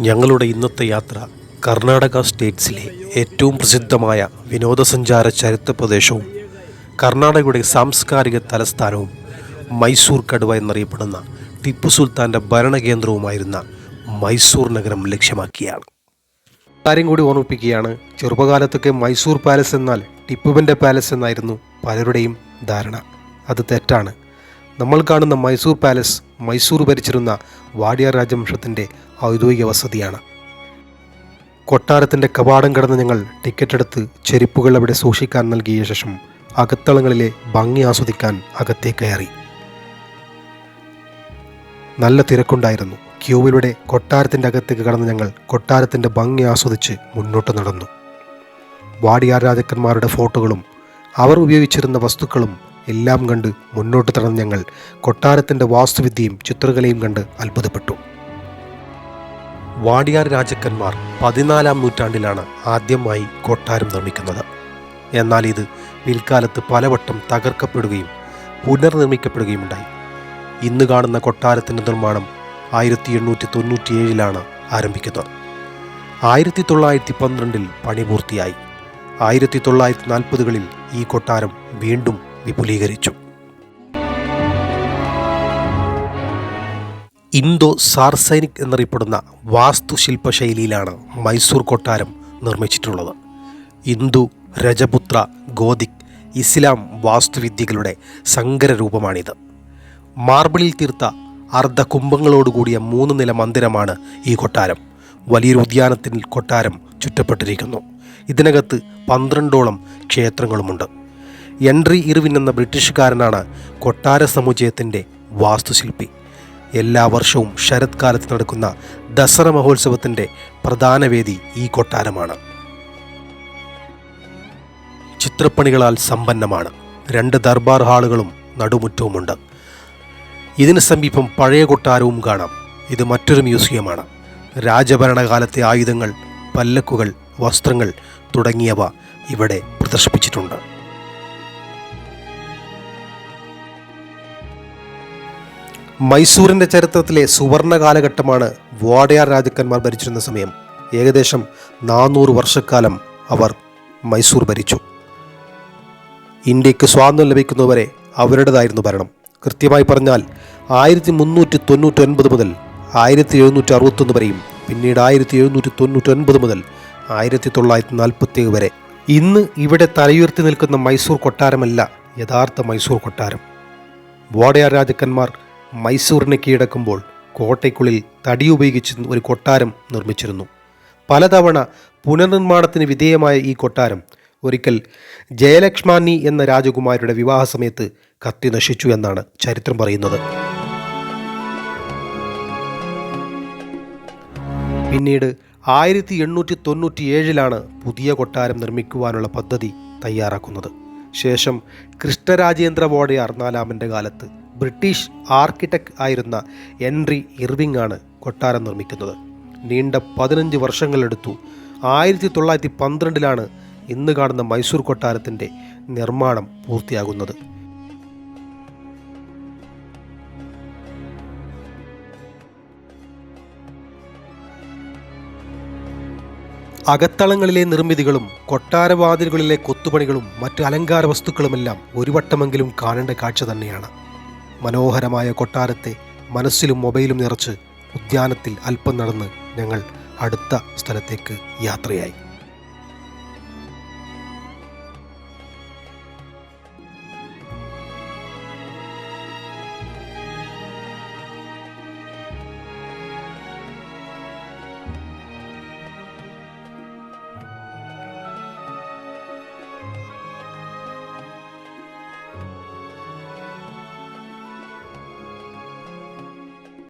ഞങ്ങളുടെ ഇന്നത്തെ യാത്ര കർണാടക സ്റ്റേറ്റ്സിലെ ഏറ്റവും പ്രസിദ്ധമായ വിനോദസഞ്ചാര ചരിത്ര പ്രദേശവും കർണാടകയുടെ സാംസ്കാരിക തലസ്ഥാനവും മൈസൂർ കടുവ എന്നറിയപ്പെടുന്ന ടിപ്പു സുൽത്താൻ്റെ ഭരണകേന്ദ്രവുമായിരുന്ന മൈസൂർ നഗരം ലക്ഷ്യമാക്കിയാണ്. കാര്യം കൂടി ഓർമ്മിപ്പിക്കുകയാണ്, ചെറുപ്പകാലത്തൊക്കെ മൈസൂർ പാലസ് എന്നാൽ ടിപ്പുവിൻ്റെ പാലസ് എന്നായിരുന്നു പലരുടെയും ധാരണ. അത് തെറ്റാണ്. നമ്മൾ കാണുന്ന മൈസൂർ പാലസ് മൈസൂർ ഭരിച്ചിരുന്ന വാഡിയാർ രാജവംശത്തിൻ്റെ ഔദ്യോഗിക വസതിയാണ്. കൊട്ടാരത്തിൻ്റെ കവാടം കടന്ന് ഞങ്ങൾ ടിക്കറ്റ് എടുത്ത് ചെരുപ്പുകൾ അവിടെ സൂക്ഷിക്കാൻ നൽകിയ ശേഷം അകത്തളങ്ങളിലെ ഭംഗി ആസ്വദിക്കാൻ അകത്തേക്ക് കയറി. നല്ല തിരക്കുണ്ടായിരുന്നു. ക്യൂവിലൂടെ കൊട്ടാരത്തിൻ്റെ അകത്തേക്ക് കടന്ന് ഞങ്ങൾ കൊട്ടാരത്തിൻ്റെ ഭംഗി ആസ്വദിച്ച് മുന്നോട്ട് നടന്നു. വാഡിയാർ രാജാക്കന്മാരുടെ ഫോട്ടോകളും അവർ ഉപയോഗിച്ചിരുന്ന വസ്തുക്കളും എല്ലാം കണ്ട് മുന്നോട്ട് നടന്ന് ഞങ്ങൾ കൊട്ടാരത്തിൻ്റെ വാസ്തുവിദ്യയും ചിത്രകലയും കണ്ട് അത്ഭുതപ്പെട്ടു. വാഡിയാർ രാജാക്കന്മാർ 14-ാം നൂറ്റാണ്ടിലാണ് ആദ്യമായി കൊട്ടാരം നിർമ്മിക്കുന്നത്. എന്നാൽ ഇത് പിൽക്കാലത്ത് പലവട്ടം തകർക്കപ്പെടുകയും പുനർനിർമ്മിക്കപ്പെടുകയും ഉണ്ടായി. ഇന്ന് കാണുന്ന കൊട്ടാരത്തിൻ്റെ നിർമ്മാണം 1897 ആരംഭിക്കുന്നത്. 1912 പണി പൂർത്തിയായി. 1940കളിൽ ഈ കൊട്ടാരം വീണ്ടും വിപുലീകരിച്ചു. ഇന്തോ സാർസൈനിക് എന്നറിയപ്പെടുന്ന വാസ്തുശില്പശൈലിയിലാണ് മൈസൂർ കൊട്ടാരം നിർമ്മിച്ചിട്ടുള്ളത്. ഹിന്ദു, രജപുത്ര, ഗോതിക്, ഇസ്ലാം വാസ്തുവിദ്യകളുടെ സങ്കര രൂപമാണിത്. മാർബിളിൽ തീർത്ത അർദ്ധകുംഭങ്ങളോടുകൂടിയ 3 നില മന്ദിരമാണ് ഈ കൊട്ടാരം. വലിയൊരു ഉദ്യാനത്തിൽ കൊട്ടാരം ചുറ്റപ്പെട്ടിരിക്കുന്നു. ഇതിനകത്ത് 12ഓളം ക്ഷേത്രങ്ങളുമുണ്ട്. ഹെൻറി ഇർവിൻ എന്ന ബ്രിട്ടീഷുകാരനാണ് കൊട്ടാര സമുച്ചയത്തിൻ്റെ വാസ്തുശില്പി. എല്ലാ വർഷവും ശരത്കാലത്ത് നടക്കുന്ന ദസറ മഹോത്സവത്തിൻ്റെ പ്രധാന വേദി ഈ കൊട്ടാരമാണ്. ചിത്രപ്പണികളാൽ സമ്പന്നമാണ്. 2 ദർബാർ ഹാളുകളും നടുമുറ്റവുമുണ്ട്. ഇതിന് സമീപം പഴയ കൊട്ടാരവും കാണാം. ഇത് മറ്റൊരു മ്യൂസിയമാണ്. രാജഭരണകാലത്തെ ആയുധങ്ങൾ, പല്ലക്കുകൾ, വസ്ത്രങ്ങൾ തുടങ്ങിയവ ഇവിടെ പ്രദർശിപ്പിച്ചിട്ടുണ്ട്. മൈസൂരിൻ്റെ ചരിത്രത്തിലെ സുവർണ കാലഘട്ടമാണ് വാഡിയാർ രാജാക്കന്മാർ ഭരിച്ചിരുന്ന സമയം. ഏകദേശം 400 വർഷക്കാലം അവർ മൈസൂർ ഭരിച്ചു. ഇന്ത്യക്ക് സ്വാതന്ത്ര്യം ലഭിക്കുന്നവരെ അവരുടേതായിരുന്നു ഭരണം. കൃത്യമായി പറഞ്ഞാൽ 1399 മുതൽ 1761 വരെയും പിന്നീട് 1799 മുതൽ 1947 വരെ. ഇന്ന് ഇവിടെ തലയുയർത്തി നിൽക്കുന്ന മൈസൂർ കൊട്ടാരമല്ല യഥാർത്ഥ മൈസൂർ കൊട്ടാരം. വാഡിയാർ രാജാക്കന്മാർ മൈസൂരിനെ കീഴടക്കുമ്പോൾ കോട്ടയ്ക്കുള്ളിൽ തടി ഉപയോഗിച്ച് ഒരു കൊട്ടാരം നിർമ്മിച്ചിരുന്നു. പലതവണ പുനർനിർമ്മാണത്തിന് വിധേയമായ ഈ കൊട്ടാരം ഒരിക്കൽ ജയലക്ഷ്മാനി എന്ന രാജകുമാരിയുടെ വിവാഹ സമയത്ത് കത്തി നശിച്ചു എന്നാണ് ചരിത്രം പറയുന്നത്. പിന്നീട് 1897 പുതിയ കൊട്ടാരം നിർമ്മിക്കുവാനുള്ള പദ്ധതി തയ്യാറാക്കുന്നത്. ശേഷം കൃഷ്ണരാജേന്ദ്ര വാഡിയാർ 4ാമൻ്റെ കാലത്ത് ബ്രിട്ടീഷ് ആർക്കിടെക്ട് ആയിരുന്ന ഹെൻറി ഇർവിംഗ് ആണ് കൊട്ടാരം നിർമ്മിക്കുന്നത്. നീണ്ട 15 വർഷങ്ങളെടുത്തു. 1912 ഇന്ന് കാണുന്ന മൈസൂർ കൊട്ടാരത്തിൻ്റെ നിർമ്മാണം പൂർത്തിയാകുന്നത്. അകത്തളങ്ങളിലെ നിർമ്മിതികളും കൊട്ടാരവാതിലുകളിലെ കൊത്തുപണികളും മറ്റ് അലങ്കാര വസ്തുക്കളുമെല്ലാം ഒരു വട്ടമെങ്കിലും കാണേണ്ട കാഴ്ച തന്നെയാണ്. മനോഹരമായ കൊട്ടാരത്തെ മനസ്സിലും മൊബൈലും നിറച്ച് ഉദ്യാനത്തിൽ അല്പം നടന്ന് ഞങ്ങൾ അടുത്ത സ്ഥലത്തേക്ക് യാത്രയായി.